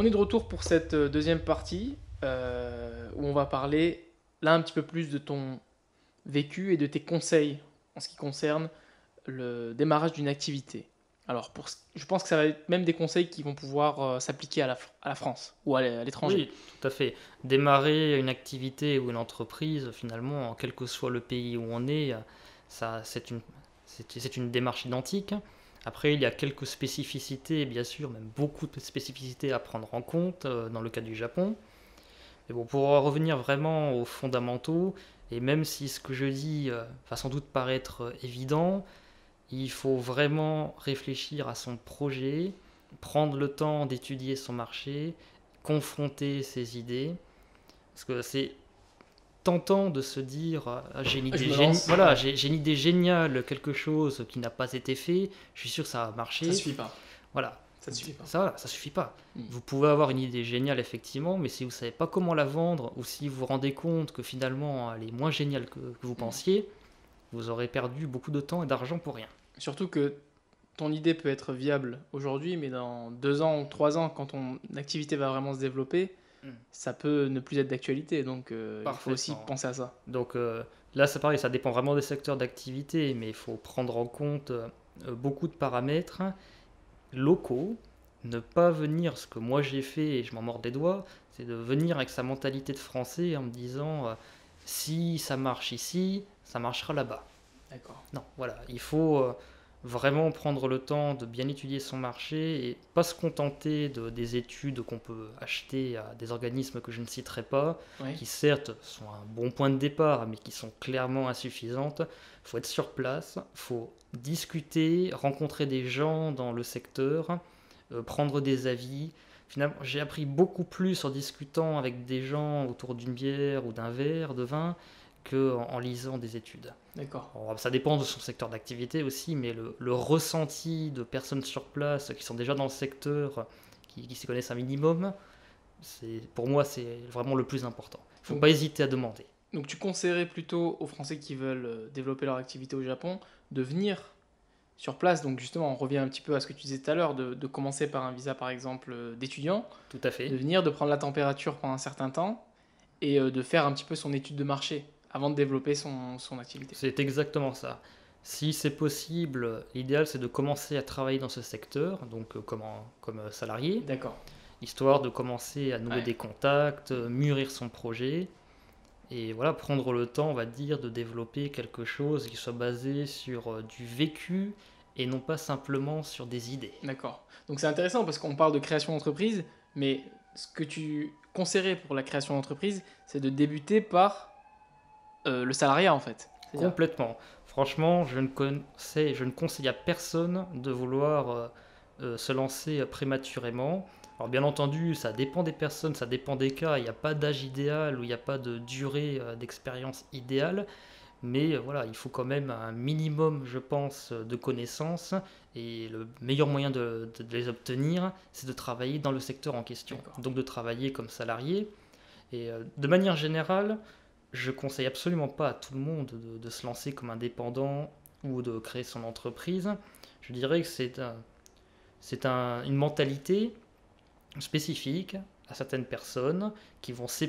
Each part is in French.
On est de retour pour cette deuxième partie où on va parler là un petit peu plus de ton vécu et de tes conseils en ce qui concerne le démarrage d'une activité. Alors, je pense que ça va être même des conseils qui vont pouvoir s'appliquer à la France ou à l'étranger. Oui, tout à fait. Démarrer une activité ou une entreprise, finalement, quel que soit le pays où on est, ça, c'est une démarche identique. Après, il y a quelques spécificités, bien sûr, même beaucoup de spécificités à prendre en compte dans le cas du Japon. Mais bon, pour revenir vraiment aux fondamentaux, et même si ce que je dis va sans doute paraître évident, il faut vraiment réfléchir à son projet, prendre le temps d'étudier son marché, confronter ses idées. Parce que c'est tentant de se dire j'ai une Je idée me lance, voilà, ouais. j'ai une idée géniale, quelque chose qui n'a pas été fait, je suis sûr que ça va Ça marcher. suffit pas. Voilà, Ça suffit pas. ça suffit pas. Hmm. Vous pouvez avoir une idée géniale effectivement, mais si vous savez pas comment la vendre ou si vous vous rendez compte que finalement elle est moins géniale que vous Hmm. pensiez, vous aurez perdu beaucoup de temps et d'argent pour rien. Surtout que ton idée peut être viable aujourd'hui, mais dans 2 ans ou 3 ans, quand ton activité va vraiment se développer, Mm. ça peut ne plus être d'actualité. Donc il faut aussi Parfaitement. penser à ça. Donc là, c'est pareil, ça dépend vraiment des secteurs d'activité, mais il faut prendre en compte beaucoup de paramètres locaux, ne pas venir, ce que moi j'ai fait et je m'en mords des doigts, c'est de venir avec sa mentalité de français en me disant si ça marche ici, ça marchera là-bas. D'accord. Non, voilà, il faut vraiment prendre le temps de bien étudier son marché et pas se contenter des études qu'on peut acheter à des organismes que je ne citerai pas, Oui. qui certes sont un bon point de départ, mais qui sont clairement insuffisantes. Il faut être sur place, il faut discuter, rencontrer des gens dans le secteur, prendre des avis. Finalement, j'ai appris beaucoup plus en discutant avec des gens autour d'une bière ou d'un verre de vin qu'en lisant des études. D'accord. Alors, ça dépend de son secteur d'activité aussi, mais le ressenti de personnes sur place qui sont déjà dans le secteur, qui s'y connaissent un minimum, pour moi, c'est vraiment le plus important. Il ne faut Donc, pas hésiter à demander. donc tu conseillerais plutôt aux Français qui veulent développer leur activité au Japon de venir sur place. Donc justement, on revient un petit peu à ce que tu disais tout à l'heure, de commencer par un visa par exemple d'étudiant, Tout à de fait. venir, de prendre la température pendant un certain temps et de faire un petit peu son étude de marché avant de développer son activité. C'est exactement ça. Si c'est possible, l'idéal c'est de commencer à travailler dans ce secteur, donc comme salarié, D'accord. histoire de commencer à nouer Ouais. des contacts, mûrir son projet, et voilà, prendre le temps, on va dire, de développer quelque chose qui soit basé sur du vécu et non pas simplement sur des idées. D'accord. Donc c'est intéressant parce qu'on parle de création d'entreprise, mais ce que tu conseillerais pour la création d'entreprise, c'est de débuter par le salariat en fait. C'est-à-dire, Complètement. Franchement, je ne conseille à personne de vouloir se lancer prématurément. Alors bien entendu, ça dépend des personnes, ça dépend des cas. Il n'y a pas d'âge idéal ou il n'y a pas de durée d'expérience idéale. Mais voilà, il faut quand même un minimum, je pense, de connaissances. Et le meilleur moyen de les obtenir, c'est de travailler dans le secteur en question. d'accord. Donc de travailler comme salarié. Et de manière générale, je conseille absolument pas à tout le monde de se lancer comme indépendant ou de créer son entreprise. Je dirais que une mentalité spécifique à certaines personnes qui vont s'y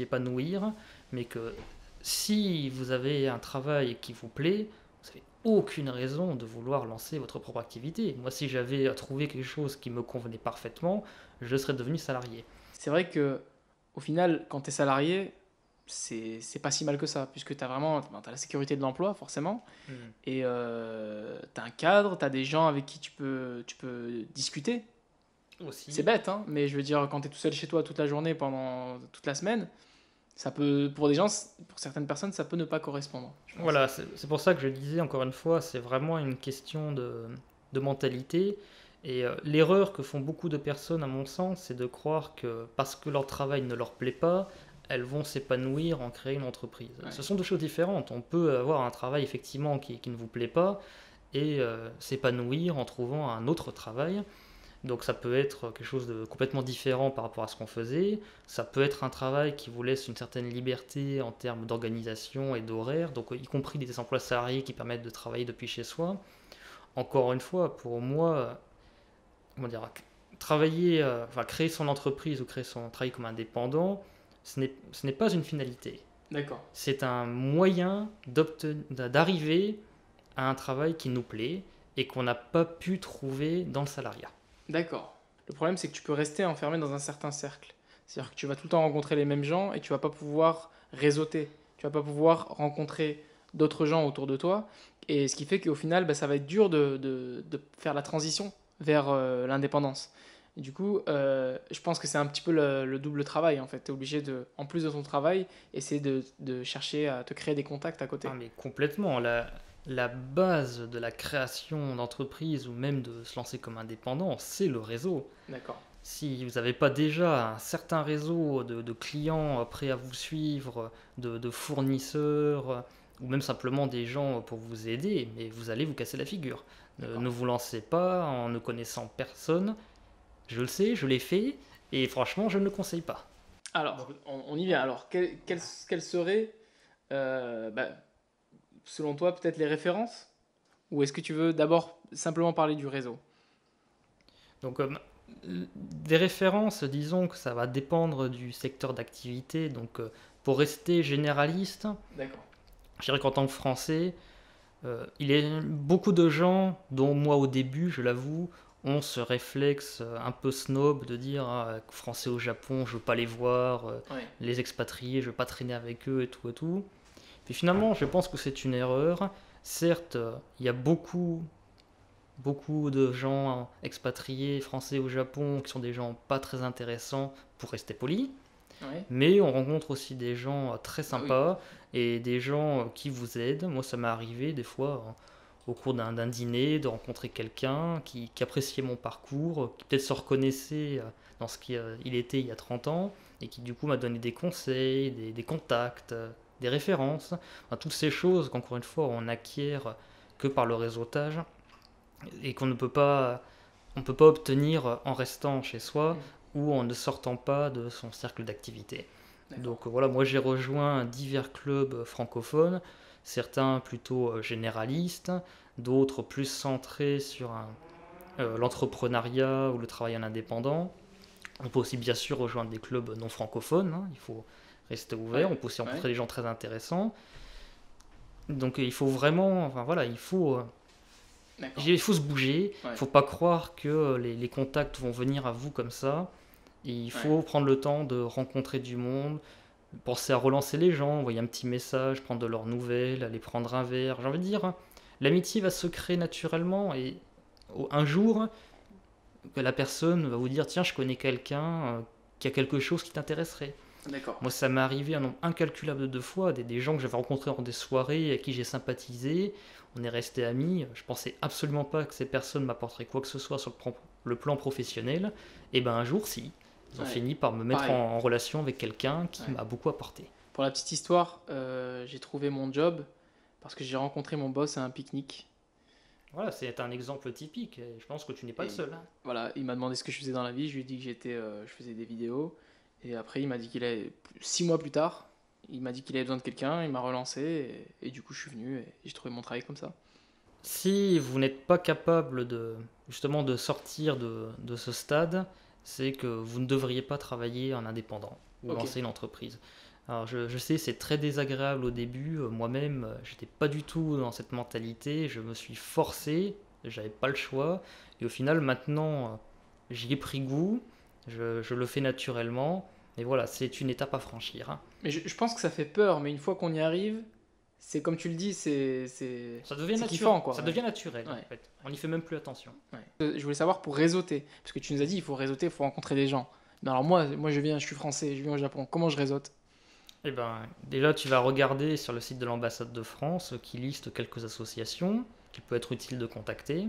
épanouir, mais que si vous avez un travail qui vous plaît, vous n'avez aucune raison de vouloir lancer votre propre activité. Moi, si j'avais trouvé quelque chose qui me convenait parfaitement, je serais devenu salarié. C'est vrai que au final, quand tu es salarié, c'est pas si mal que ça, puisque tu as vraiment t'as la sécurité de l'emploi forcément, Mm. et tu as un cadre, tu as des gens avec qui tu peux discuter. C'est Aussi. bête, hein, mais je veux dire, quand tu es tout seul chez toi toute la journée pendant toute la semaine, ça peut, pour des gens, pour certaines personnes, ça peut ne pas correspondre, je pense. Voilà, c'est pour ça que je disais encore une fois, c'est vraiment une question de mentalité. Et l'erreur que font beaucoup de personnes, à mon sens, c'est de croire que parce que leur travail ne leur plaît pas, elles vont s'épanouir en créant une entreprise. Ouais. Ce sont deux choses différentes. On peut avoir un travail effectivement qui ne vous plaît pas et s'épanouir en trouvant un autre travail. Donc ça peut être quelque chose de complètement différent par rapport à ce qu'on faisait. Ça peut être un travail qui vous laisse une certaine liberté en termes d'organisation et d'horaire, donc y compris des emplois salariés qui permettent de travailler depuis chez soi. Encore une fois, pour moi, comment dire, créer son entreprise ou créer son travail comme indépendant, ce n'est pas une finalité. D'accord. C'est un moyen d'arriver à un travail qui nous plaît et qu'on n'a pas pu trouver dans le salariat. D'accord. Le problème, c'est que tu peux rester enfermé dans un certain cercle. C'est-à-dire que tu vas tout le temps rencontrer les mêmes gens et tu vas pas pouvoir réseauter. Tu vas pas pouvoir rencontrer d'autres gens autour de toi. Et ce qui fait qu'au final, ça va être dur de faire la transition vers l'indépendance. Et du coup, je pense que c'est un petit peu le double travail en fait. Tu es obligé de, en plus de ton travail, essayer de chercher à te créer des contacts à côté. Ah, mais complètement. La base de la création d'entreprise ou même de se lancer comme indépendant, c'est le réseau. D'accord. Si vous n'avez pas déjà un certain réseau de clients prêts à vous suivre, de fournisseurs, ou même simplement des gens pour vous aider, mais vous allez vous casser la figure. Ne vous lancez pas en ne connaissant personne. Je le sais, je l'ai fait, et franchement, je ne le conseille pas. Alors, on y vient. Alors, quelles seraient, selon toi, peut-être les références? Ou est-ce que tu veux d'abord simplement parler du réseau? Donc, des références, disons que ça va dépendre du secteur d'activité. Donc, pour rester généraliste, D'accord. je dirais qu'en tant que Français, il y a beaucoup de gens, dont moi au début, je l'avoue, ont ce réflexe un peu snob de dire Français au Japon, je veux pas les voir, Ouais. les expatriés, je veux pas traîner avec eux et tout et tout. Puis finalement, je pense que c'est une erreur. Certes, il y a beaucoup de gens expatriés français au Japon qui sont des gens pas très intéressants pour rester poli, Ouais. mais on rencontre aussi des gens très Ah oui. sympas et des gens qui vous aident. Moi, ça m'est arrivé des fois au cours d'un dîner de rencontrer quelqu'un qui appréciait mon parcours, qui peut-être se reconnaissait dans ce qu'il était il y a 30 ans et qui du coup m'a donné des conseils, des contacts, des références. Enfin, toutes ces choses qu'encore une fois on acquiert que par le réseautage et on ne peut pas obtenir en restant chez soi ou en ne sortant pas de son cercle d'activité. D'accord. Donc voilà, moi j'ai rejoint divers clubs francophones, certains plutôt généralistes, d'autres plus centrés sur l'entrepreneuriat ou le travail en indépendant. On peut aussi bien sûr rejoindre des clubs non francophones, hein, il faut rester ouvert, Ouais. on peut aussi rencontrer Ouais. des gens très intéressants. Donc il faut vraiment, enfin voilà, D'accord. il faut se bouger, il Ouais. ne faut pas croire que les contacts vont venir à vous comme ça. Et il faut Ouais. prendre le temps de rencontrer du monde, penser à relancer les gens, envoyer un petit message, prendre de leurs nouvelles, aller prendre un verre. J'ai envie de dire, l'amitié va se créer naturellement et un jour, que la personne va vous dire tiens, je connais quelqu'un qui a quelque chose qui t'intéresserait. D'accord. Moi, ça m'est arrivé un nombre incalculable de fois, des gens que j'avais rencontrés dans des soirées, à qui j'ai sympathisé, on est restés amis, je pensais absolument pas que ces personnes m'apporteraient quoi que ce soit sur le plan professionnel, et ben un jour, si. Ils ont Ouais. fini par me mettre Pareil. en relation avec quelqu'un qui Ouais. m'a beaucoup apporté. Pour la petite histoire, j'ai trouvé mon job parce que j'ai rencontré mon boss à un pique-nique. Voilà, c'est un exemple typique, et je pense que tu n'es pas Et le seul. Hein. voilà, il m'a demandé ce que je faisais dans la vie. Je lui ai dit que je faisais des vidéos. Et après, il m'a dit qu'il avait 6 mois plus tard, il m'a dit qu'il avait besoin de quelqu'un. Il m'a relancé et du coup, je suis venu et j'ai trouvé mon travail comme ça. Si vous n'êtes pas capable justement de sortir de ce stade, c'est que vous ne devriez pas travailler en indépendant ou Ok. lancer une entreprise. Alors je sais, c'est très désagréable au début. Moi-même, j'étais pas du tout dans cette mentalité. Je me suis forcé, j'avais pas le choix. Et au final, maintenant, j'y ai pris goût. Je le fais naturellement. Et voilà, c'est une étape à franchir. Hein. Mais je pense que ça fait peur, mais une fois qu'on y arrive, c'est comme tu le dis, Ça devient c'est kiffant, naturel. quoi. Ça Ouais. devient naturel, en Ouais. fait. On n'y fait même plus attention. Ouais. Je voulais savoir pour réseauter, parce que tu nous as dit il faut réseauter, il faut rencontrer des gens. Mais alors moi je suis français, je viens au Japon. Comment je réseaute? Eh ben, déjà, tu vas regarder sur le site de l'ambassade de France qui liste quelques associations qu'il peut être utile de contacter.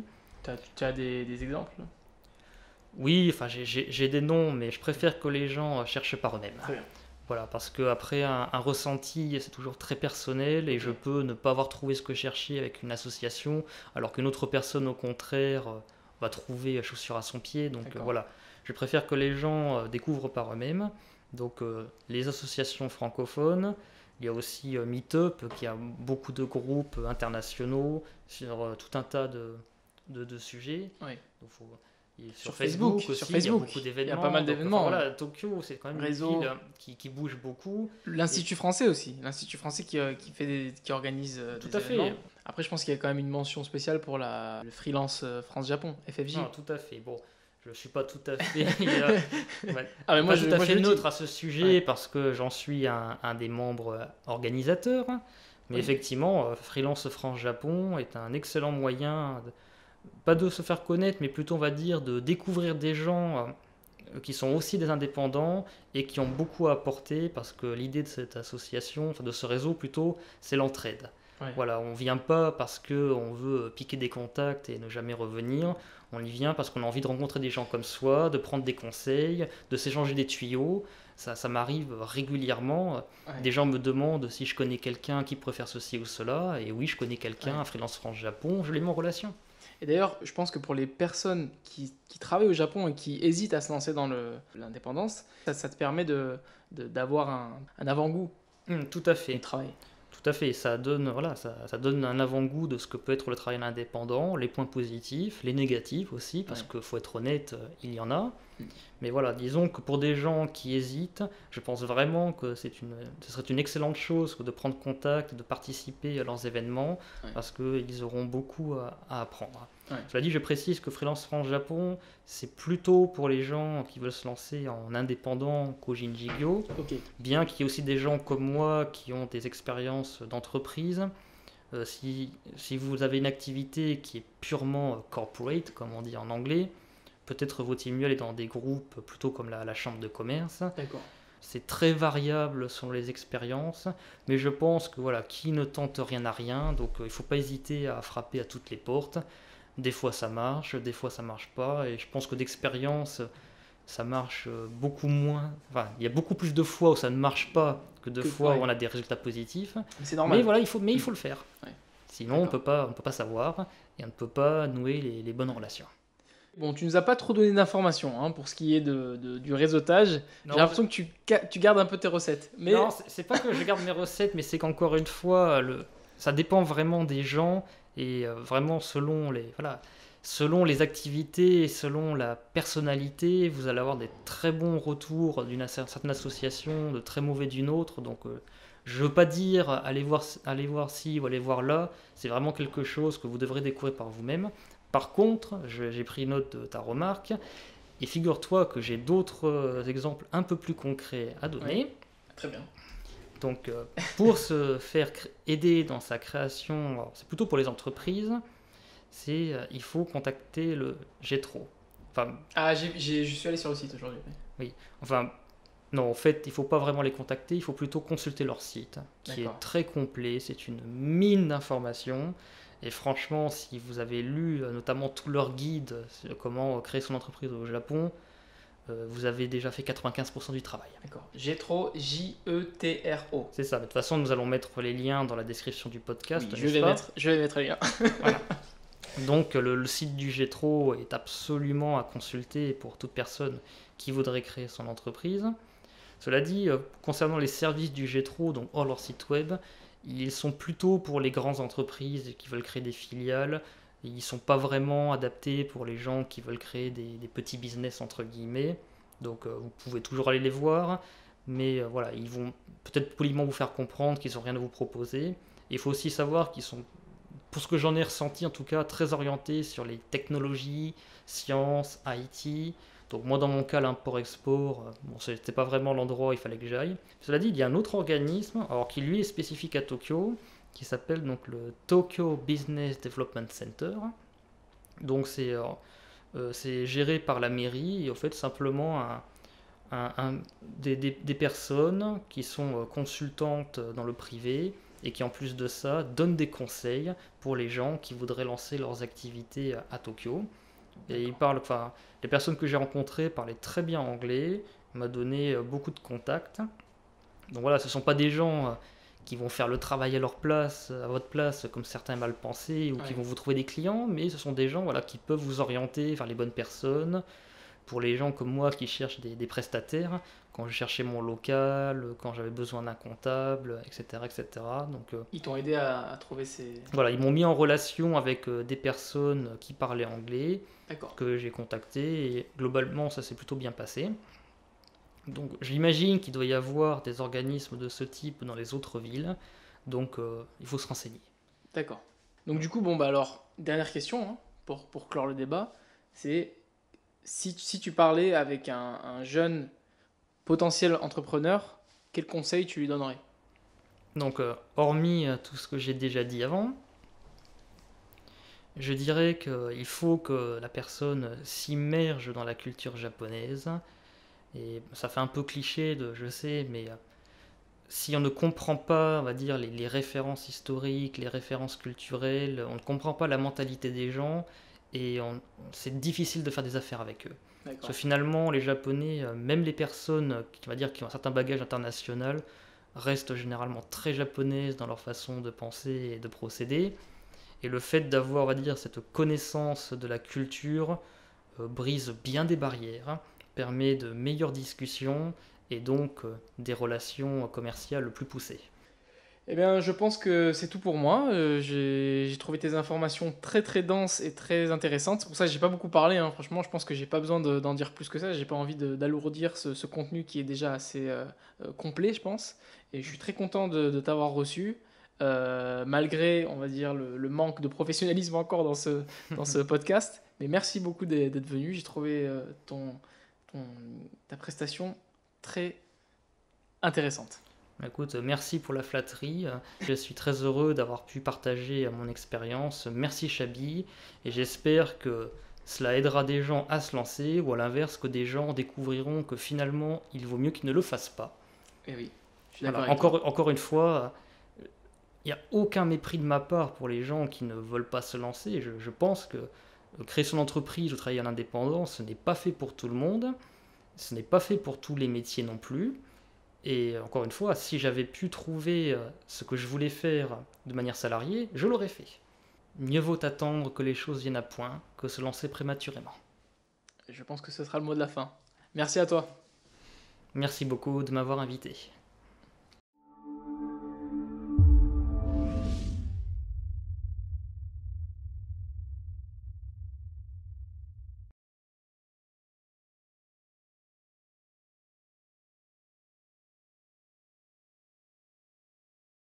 Tu as des exemples? Oui, enfin, j'ai des noms, mais je préfère que les gens cherchent par eux-mêmes. Très bien. Voilà, parce qu'après, un ressenti, c'est toujours très personnel et Ok. je peux ne pas avoir trouvé ce que je cherchais avec une association, alors qu'une autre personne, au contraire, va trouver chaussure à son pied. Donc D'accord. voilà, je préfère que les gens découvrent par eux-mêmes. Donc les associations francophones, il y a aussi Meetup qui a beaucoup de groupes internationaux sur tout un tas de sujets. Oui. Donc, Et Sur sur Facebook Facebook, aussi, sur il y a Facebook. beaucoup Il y a d'événements. pas mal Donc, d'événements, voilà, Tokyo, c'est quand même Réseau. une ville qui bouge beaucoup. L'Institut français aussi. L'Institut français qui organise Tout des à événements. fait. Après, je pense qu'il y a quand même une mention spéciale pour le freelance France-Japon, FFJ. Non, tout à fait. Bon, je suis pas tout à fait, ouais, Ah, mais moi, pas tout à moi, fait je le dis. neutre à ce sujet Ouais. parce que j'en suis un des membres organisateurs. Mais Oui. effectivement, Freelance France-Japon est un excellent moyen, pas de se faire connaître, mais plutôt, on va dire, de découvrir des gens qui sont aussi des indépendants et qui ont beaucoup à apporter parce que l'idée de cette association, enfin de ce réseau plutôt, c'est l'entraide. Ouais. Voilà, on vient pas parce qu'on veut piquer des contacts et ne jamais revenir. On y vient parce qu'on a envie de rencontrer des gens comme soi, de prendre des conseils, de s'échanger des tuyaux. Ça m'arrive régulièrement. Ouais. Des gens me demandent si je connais quelqu'un qui préfère ceci ou cela. Et oui, je connais quelqu'un, Ouais. à Freelance France-Japon, je l'ai mis en relation. Et d'ailleurs, je pense que pour les personnes qui travaillent au Japon et qui hésitent à se lancer dans l'indépendance, ça te permet d'avoir un avant-goût Tout à du fait. travail. Tout à fait, ça donne, voilà, ça donne un avant-goût de ce que peut être le travail indépendant, les points positifs, les négatifs aussi, parce Ouais. qu'il faut être honnête, il y en a. Mm. Mais voilà, disons que pour des gens qui hésitent, je pense vraiment que ce serait une excellente chose que de prendre contact, de participer à leurs événements, Ouais. parce qu'ils auront beaucoup à apprendre. Ouais. Cela dit, je précise que Freelance France-Japon, c'est plutôt pour les gens qui veulent se lancer en indépendant qu'au Jinjigyo. Ok. Bien qu'il y ait aussi des gens comme moi qui ont des expériences d'entreprise, si vous avez une activité qui est purement corporate, comme on dit en anglais, peut-être vaut-il mieux aller dans des groupes plutôt comme la chambre de commerce. D'accord. C'est très variable selon les expériences, mais je pense que voilà, qui ne tente rien n'a rien, donc il ne faut pas hésiter à frapper à toutes les portes. Des fois ça marche, des fois ça marche pas, et je pense que d'expérience, ça marche beaucoup moins. Enfin, il y a beaucoup plus de fois où ça ne marche pas que de fois ouais. où on a des résultats positifs. Mais c'est normal. Mais voilà, il faut le faire. Ouais. Sinon, on peut pas savoir et on ne peut pas nouer les bonnes relations. Bon, tu nous as pas trop donné d'informations hein, pour ce qui est du réseautage. Non, J'ai l'impression que tu gardes un peu tes recettes. Mais Non, c'est pas que je garde mes recettes, mais c'est qu'encore une fois, ça dépend vraiment des gens et vraiment selon les activités et selon la personnalité, vous allez avoir des très bons retours d'une certaine association, de très mauvais d'une autre. Donc, je veux pas dire allez voir ci ou allez voir là. C'est vraiment quelque chose que vous devrez découvrir par vous-même. Par contre, j'ai pris note de ta remarque et figure-toi que j'ai d'autres exemples un peu plus concrets à donner. Ouais. Très bien. Donc, pour se faire aider dans sa création, alors, c'est plutôt pour les entreprises, il faut contacter le GETRO. Enfin, Je suis allé sur le site aujourd'hui. enfin, non, en fait, il ne faut pas vraiment les contacter, il faut plutôt consulter leur site, qui D'accord. est très complet, c'est une mine d'informations. Et franchement, si vous avez lu notamment tout leur guide sur comment créer son entreprise au Japon, vous avez déjà fait 95% du travail. D'accord. Jetro, J-E-T-R-O. C'est ça, de toute façon, nous allons mettre les liens dans la description du podcast. Oui, n'est-ce pas je vais mettre les liens. Voilà. Donc le site du GETRO est absolument à consulter pour toute personne qui voudrait créer son entreprise. Cela dit, concernant les services du GETRO, donc hors leur site web, ils sont plutôt pour les grandes entreprises qui veulent créer des filiales. Ils ne sont pas vraiment adaptés pour les gens qui veulent créer des petits business entre guillemets. Donc vous pouvez toujours aller les voir, mais voilà, ils vont peut-être poliment vous faire comprendre qu'ils n'ont rien à vous proposer. Il faut aussi savoir qu'ils sont, pour ce que j'en ai ressenti en tout cas, très orientés sur les technologies, sciences, IT. Donc moi dans mon cas l'import-export, bon, c'était pas vraiment l'endroit où il fallait que j'aille. Cela dit, il y a un autre organisme, alors qui lui est spécifique à Tokyo, qui s'appelle donc le Tokyo Business Development Center. Donc c'est géré par la mairie et en fait simplement des personnes qui sont consultantes dans le privé et qui en plus de ça donnent des conseils pour les gens qui voudraient lancer leurs activités à Tokyo. Et les personnes que j'ai rencontrées parlaient très bien anglais, m'a donné beaucoup de contacts. Donc voilà, ce ne sont pas des gens qui vont faire le travail à votre place, comme certains mal pensés, ou qui vont vous trouver des clients, mais ce sont des gens qui peuvent vous orienter vers les bonnes personnes, pour les gens comme moi qui cherchent des prestataires, quand je cherchais mon local, quand j'avais besoin d'un comptable, etc. etc. Donc Ils t'ont aidé à trouver ces... voilà, ils m'ont mis en relation avec des personnes qui parlaient anglais, D'accord. que j'ai contactées, et globalement ça s'est plutôt bien passé. Donc j'imagine qu'il doit y avoir des organismes de ce type dans les autres villes, donc il faut se renseigner. D'accord. Donc du coup, bon, bah alors, dernière question, hein, pour clore le débat, c'est si tu parlais avec un jeune potentiel entrepreneur, quel conseil tu lui donnerais? Donc hormis tout ce que j'ai déjà dit avant, je dirais qu'il faut que la personne s'immerge dans la culture japonaise, et ça fait un peu cliché, je sais, mais si on ne comprend pas, on va dire, les références historiques, les références culturelles, on ne comprend pas la mentalité des gens, et c'est difficile de faire des affaires avec eux. Parce D'accord. que finalement, les Japonais, même les personnes qui, on va dire, qui ont un certain bagage international, restent généralement très japonaises dans leur façon de penser et de procéder. Et le fait d'avoir, on va dire, cette connaissance de la culture brise bien des barrières, hein, permet de meilleures discussions et donc des relations commerciales plus poussées. Eh bien, je pense que c'est tout pour moi. J'ai trouvé tes informations très très denses et très intéressantes. C'est pour ça que j'ai pas beaucoup parlé, hein. Franchement, je pense que j'ai pas besoin d'en dire plus que ça. J'ai pas envie d'alourdir ce contenu qui est déjà assez complet, je pense. Et je suis très content de t'avoir reçu. Malgré, on va dire, le manque de professionnalisme encore dans ce podcast. Mais merci beaucoup d'être venu. J'ai trouvé ton- ta prestation très intéressante. Écoute, merci pour la flatterie. Je suis très heureux d'avoir pu partager mon expérience. Merci Chabi. Et j'espère que cela aidera des gens à se lancer, ou à l'inverse, que des gens découvriront que finalement, il vaut mieux qu'ils ne le fassent pas. Eh oui, je suis d'accord Voilà. avec toi. Encore une fois, il n'y a aucun mépris de ma part pour les gens qui ne veulent pas se lancer. Je pense que créer son entreprise ou travailler en indépendant, ce n'est pas fait pour tout le monde. Ce n'est pas fait pour tous les métiers non plus. Et encore une fois, si j'avais pu trouver ce que je voulais faire de manière salariée, je l'aurais fait. Mieux vaut attendre que les choses viennent à point que se lancer prématurément. Je pense que ce sera le mot de la fin. Merci à toi. Merci beaucoup de m'avoir invité.